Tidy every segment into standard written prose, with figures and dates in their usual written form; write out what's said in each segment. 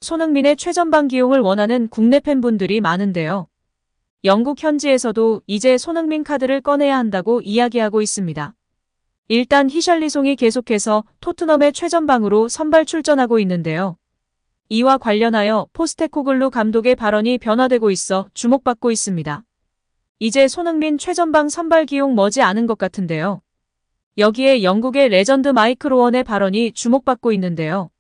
손흥민의 최전방 기용을 원하는 국내 팬분들이 많은데요. 영국 현지에서도 이제 손흥민 카드를 꺼내야 한다고 이야기하고 있습니다. 일단 히샬리송이 계속해서 토트넘의 최전방으로 선발 출전하고 있는데요. 이와 관련하여 포스테코글루 감독의 발언이 변화되고 있어 주목받고 있습니다. 이제 손흥민 최전방 선발 기용 머지 않은 것 같은데요. 여기에 영국의 레전드 마이클 오원의 발언이 주목받고 있는데요.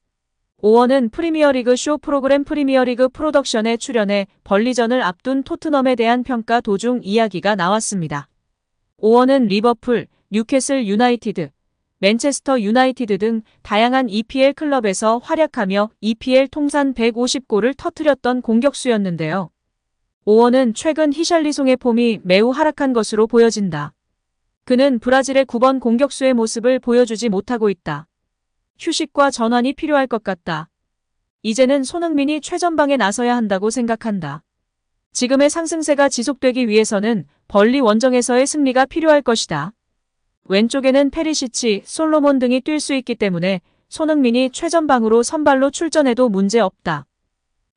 오원은 프리미어리그 쇼 프로그램 프리미어리그 프로덕션에 출연해 벌리전을 앞둔 토트넘에 대한 평가 도중 이야기가 나왔습니다. 오원은 리버풀, 뉴캐슬 유나이티드, 맨체스터 유나이티드 등 다양한 EPL 클럽에서 활약하며 EPL 통산 150골을 터뜨렸던 공격수였는데요. 오원은 최근 히샬리송의 폼이 매우 하락한 것으로 보여진다. 그는 브라질의 9번 공격수의 모습을 보여주지 못하고 있다. 휴식과 전환이 필요할 것 같다. 이제는 손흥민이 최전방에 나서야 한다고 생각한다. 지금의 상승세가 지속되기 위해서는 벌리 원정에서의 승리가 필요할 것이다. 왼쪽에는 페리시치, 솔로몬 등이 뛸 수 있기 때문에 손흥민이 최전방으로 선발로 출전해도 문제없다.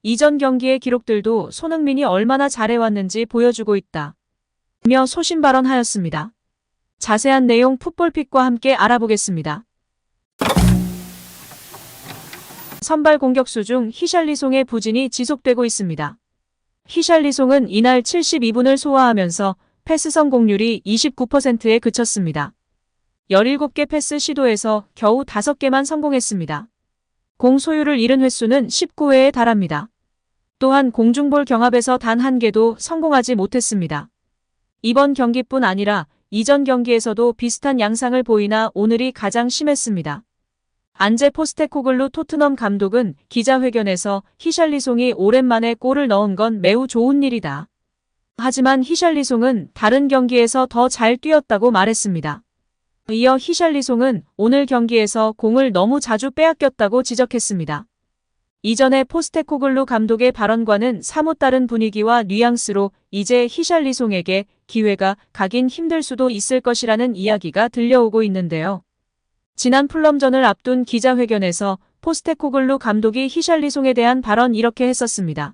이전 경기의 기록들도 손흥민이 얼마나 잘해왔는지 보여주고 있다. 며 소신 발언하였습니다. 자세한 내용 풋볼픽과 함께 알아보겠습니다. 선발 공격수 중 히샬리송의 부진이 지속되고 있습니다. 히샬리송은 이날 72분을 소화하면서 패스 성공률이 29%에 그쳤습니다. 17개 패스 시도에서 겨우 5개만 성공했습니다. 공 소유를 잃은 횟수는 19회에 달합니다. 또한 공중볼 경합에서 단 1개도 성공하지 못했습니다. 이번 경기뿐 아니라 이전 경기에서도 비슷한 양상을 보이나 오늘이 가장 심했습니다. 안제 포스테코글루 토트넘 감독은 기자회견에서 히샬리송이 오랜만에 골을 넣은 건 매우 좋은 일이다. 하지만 히샬리송은 다른 경기에서 더 잘 뛰었다고 말했습니다. 이어 히샬리송은 오늘 경기에서 공을 너무 자주 빼앗겼다고 지적했습니다. 이전에 포스테코글루 감독의 발언과는 사뭇 다른 분위기와 뉘앙스로 이제 히샬리송에게 기회가 가긴 힘들 수도 있을 것이라는 이야기가 들려오고 있는데요. 지난 풀럼전을 앞둔 기자회견에서 포스테코글루 감독이 히샬리송에 대한 발언 이렇게 했었습니다.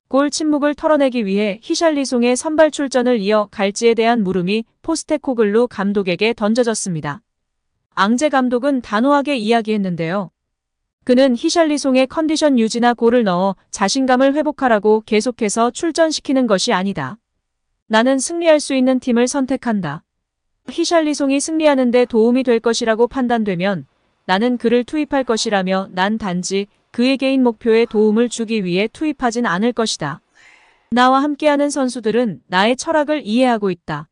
골 침묵을 털어내기 위해 히샬리송의 선발 출전을 이어 갈지에 대한 물음이 포스테코글루 감독에게 던져졌습니다. 앙제 감독은 단호하게 이야기했는데요. 그는 히샬리송의 컨디션 유지나 골을 넣어 자신감을 회복하라고 계속해서 출전시키는 것이 아니다. 나는 승리할 수 있는 팀을 선택한다. 히샬리송이 승리하는 데 도움이 될 것이라고 판단되면 나는 그를 투입할 것이라며 난 단지 그의 개인 목표에 도움을 주기 위해 투입하진 않을 것이다. 나와 함께하는 선수들은 나의 철학을 이해하고 있다.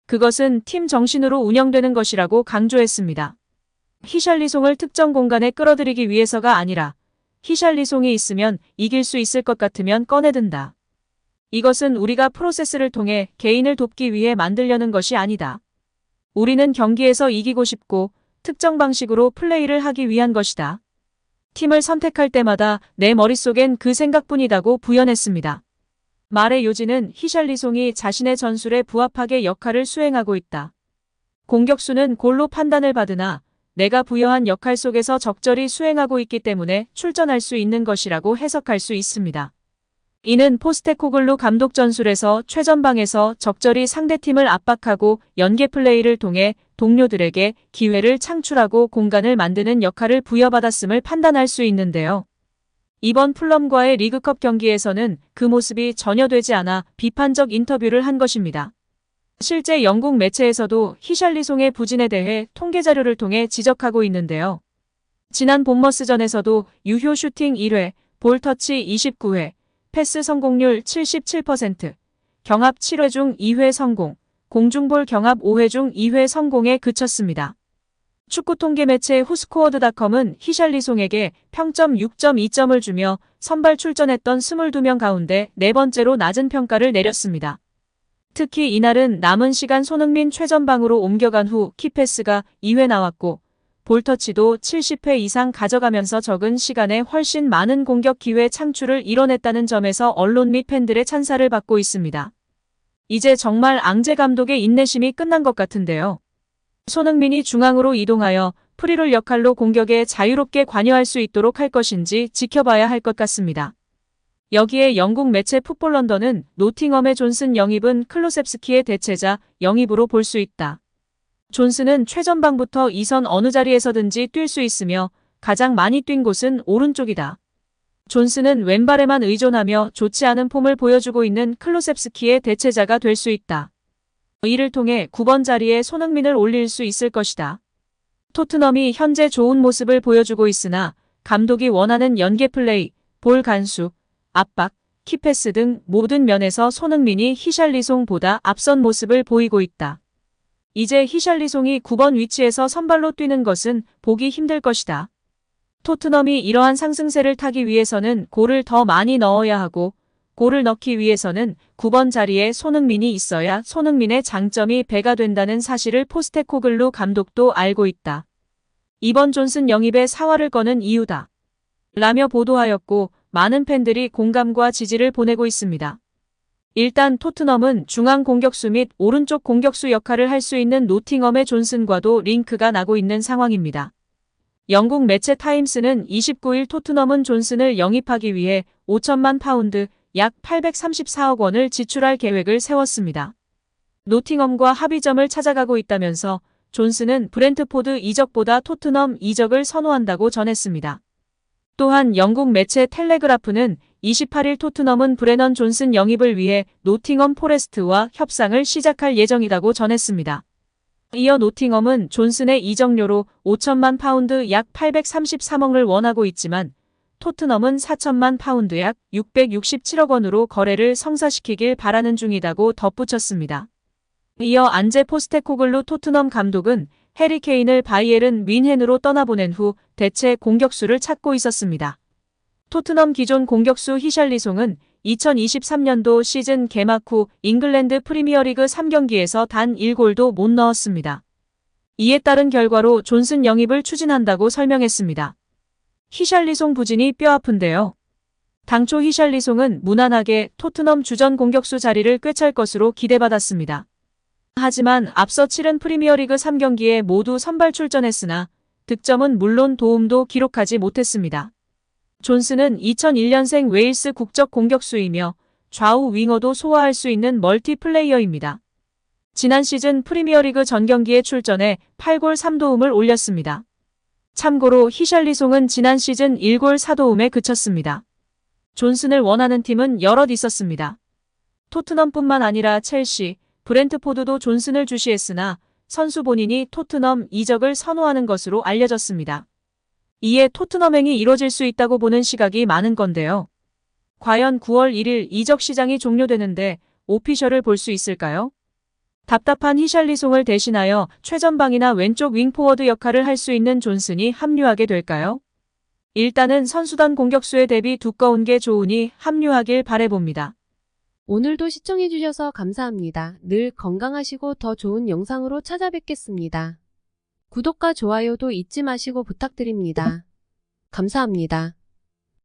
그것은 팀 정신으로 운영되는 것이라고 강조했습니다. 히샬리송을 특정 공간에 끌어들이기 위해서가 아니라 히샬리송이 있으면 이길 수 있을 것 같으면 꺼내든다. 이것은 우리가 프로세스를 통해 개인을 돕기 위해 만들려는 것이 아니다. 우리는 경기에서 이기고 싶고 특정 방식으로 플레이를 하기 위한 것이다. 팀을 선택할 때마다 내 머릿속엔 그 생각뿐이다고 부연했습니다. 말의 요지는 히샬리송이 자신의 전술에 부합하게 역할을 수행하고 있다. 공격수는 골로 판단을 받으나 내가 부여한 역할 속에서 적절히 수행하고 있기 때문에 출전할 수 있는 것이라고 해석할 수 있습니다. 이는 포스테코글루 감독 전술에서 최전방에서 적절히 상대팀을 압박하고 연계 플레이를 통해 동료들에게 기회를 창출하고 공간을 만드는 역할을 부여받았음을 판단할 수 있는데요. 이번 풀럼과의 리그컵 경기에서는 그 모습이 전혀 되지 않아 비판적 인터뷰를 한 것입니다. 실제 영국 매체에서도 히샬리송의 부진에 대해 통계 자료를 통해 지적하고 있는데요. 지난 본머스전에서도 유효 슈팅 1회, 볼터치 29회, 패스 성공률 77%, 경합 7회 중 2회 성공, 공중볼 경합 5회 중 2회 성공에 그쳤습니다. 축구 통계 매체 후스코어드닷컴은 히샬리송에게 평점 6.2점을 주며 선발 출전했던 22명 가운데 4번째로 낮은 평가를 내렸습니다. 특히 이날은 남은 시간 손흥민 최전방으로 옮겨간 후 키패스가 2회 나왔고 볼터치도 70회 이상 가져가면서 적은 시간에 훨씬 많은 공격 기회 창출을 이뤄냈다는 점에서 언론 및 팬들의 찬사를 받고 있습니다. 이제 정말 앙제 감독의 인내심이 끝난 것 같은데요. 손흥민이 중앙으로 이동하여 프리롤 역할로 공격에 자유롭게 관여할 수 있도록 할 것인지 지켜봐야 할 것 같습니다. 여기에 영국 매체 풋볼 런던은 노팅엄의 존슨 영입은 클로셉스키의 대체자 영입으로 볼 수 있다. 존슨은 최전방부터 2선 어느 자리에서든지 뛸 수 있으며 가장 많이 뛴 곳은 오른쪽이다. 존슨은 왼발에만 의존하며 좋지 않은 폼을 보여주고 있는 클로셉스키의 대체자가 될 수 있다. 이를 통해 9번 자리에 손흥민을 올릴 수 있을 것이다. 토트넘이 현재 좋은 모습을 보여주고 있으나 감독이 원하는 연계 플레이, 볼 간수, 압박, 키패스 등 모든 면에서 손흥민이 히샬리송보다 앞선 모습을 보이고 있다. 이제 히샬리송이 9번 위치에서 선발로 뛰는 것은 보기 힘들 것이다. 토트넘이 이러한 상승세를 타기 위해서는 골을 더 많이 넣어야 하고 골을 넣기 위해서는 9번 자리에 손흥민이 있어야 손흥민의 장점이 배가 된다는 사실을 포스테코글루 감독도 알고 있다. 이번 존슨 영입에 사활을 거는 이유다. 라며 보도하였고 많은 팬들이 공감과 지지를 보내고 있습니다. 일단 토트넘은 중앙 공격수 및 오른쪽 공격수 역할을 할 수 있는 노팅엄의 존슨과도 링크가 나고 있는 상황입니다. 영국 매체 타임스는 29일 토트넘은 존슨을 영입하기 위해 5천만 파운드, 약 834억 원을 지출할 계획을 세웠습니다. 노팅엄과 합의점을 찾아가고 있다면서 존슨은 브렌트포드 이적보다 토트넘 이적을 선호한다고 전했습니다. 또한 영국 매체 텔레그라프는 28일 토트넘은 브레넌 존슨 영입을 위해 노팅엄 포레스트와 협상을 시작할 예정이라고 전했습니다. 이어 노팅엄은 존슨의 이적료로 5천만 파운드 약 833억을 원하고 있지만 토트넘은 4천만 파운드 약 667억 원으로 거래를 성사시키길 바라는 중이라고 덧붙였습니다. 이어 안제 포스테코글루 토트넘 감독은 해리 케인을 바이에른 뮌헨으로 떠나보낸 후 대체 공격수를 찾고 있었습니다. 토트넘 기존 공격수 히샬리송은 2023년도 시즌 개막 후 잉글랜드 프리미어리그 3경기에서 단 1골도 못 넣었습니다. 이에 따른 결과로 존슨 영입을 추진한다고 설명했습니다. 히샬리송 부진이 뼈아픈데요. 당초 히샬리송은 무난하게 토트넘 주전 공격수 자리를 꿰찰 것으로 기대받았습니다. 하지만 앞서 치른 프리미어리그 3경기에 모두 선발 출전했으나 득점은 물론 도움도 기록하지 못했습니다. 존슨은 2001년생 웨일스 국적 공격수이며 좌우 윙어도 소화할 수 있는 멀티플레이어입니다. 지난 시즌 프리미어리그 전 경기에 출전해 8골 3도움을 올렸습니다. 참고로 히샬리송은 지난 시즌 1골 4도움에 그쳤습니다. 존슨을 원하는 팀은 여럿 있었습니다. 토트넘뿐만 아니라 첼시, 브렌트포드도 존슨을 주시했으나 선수 본인이 토트넘 이적을 선호하는 것으로 알려졌습니다. 이에 토트넘행이 이뤄질 수 있다고 보는 시각이 많은 건데요. 과연 9월 1일 이적 시장이 종료되는데 오피셜을 볼 수 있을까요? 답답한 히샬리송을 대신하여 최전방이나 왼쪽 윙포워드 역할을 할 수 있는 존슨이 합류하게 될까요? 일단은 선수단 공격수에 대비 두꺼운 게 좋으니 합류하길 바라봅니다. 오늘도 시청해주셔서 감사합니다. 늘 건강하시고 더 좋은 영상으로 찾아뵙겠습니다. 구독과 좋아요도 잊지 마시고 부탁드립니다. 감사합니다.